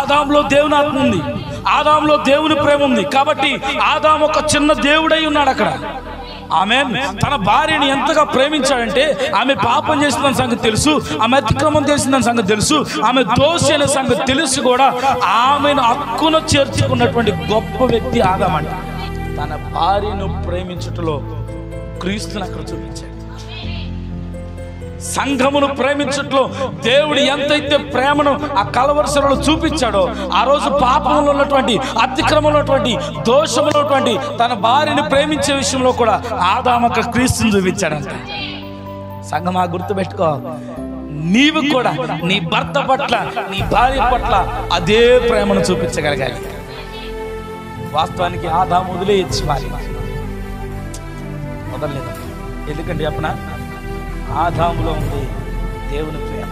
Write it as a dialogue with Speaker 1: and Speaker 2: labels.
Speaker 1: ఆదాములో దేవుని ఆత్మ ఉంది, ఆదాములో దేవుని ప్రేమ ఉంది. కాబట్టి ఆదాము ఒక చిన్న దేవుడై ఉన్నాడు అక్కడ. ఆమెన్. తన భార్యని ఎంతగా ప్రేమించాడంటే ఆమె పాపం చేసిందని సంగతి తెలుసు, ఆమె అతిక్రమం చేసిందని సంగతి తెలుసు, ఆమె దోషి అనే సంగతి తెలుసు కూడా ఆమెను హక్కున చేర్చుకున్నటువంటి గొప్ప వ్యక్తి ఆదామంట. తన భార్యను ప్రేమించుటలో క్రీస్తుని అక్కడ చూపించాడు. సంఘమును ప్రేమించట్లో దేవుడు ఎంతైతే ప్రేమను ఆ కలవరసలో చూపించాడో, ఆ రోజు పాపంలో ఉన్నటువంటి, అతిక్రమంలో ఉన్నటువంటి, దోషంలో ఉన్నటువంటి తన భార్యని ప్రేమించే విషయంలో కూడా ఆదామక క్రీస్తుని చూపించాడంట. సంఘమా గుర్తుపెట్టుకో, నీవు కూడా నీ భర్త పట్ల, నీ భార్య పట్ల అదే ప్రేమను చూపించగలగాలి. వాస్తవానికి ఆదాము వదిలేయచ్చు, వదలలేదు. ఎందుకంటే చెప్పనా, ఆదాములో ఉంది దేవుని ప్రేమ.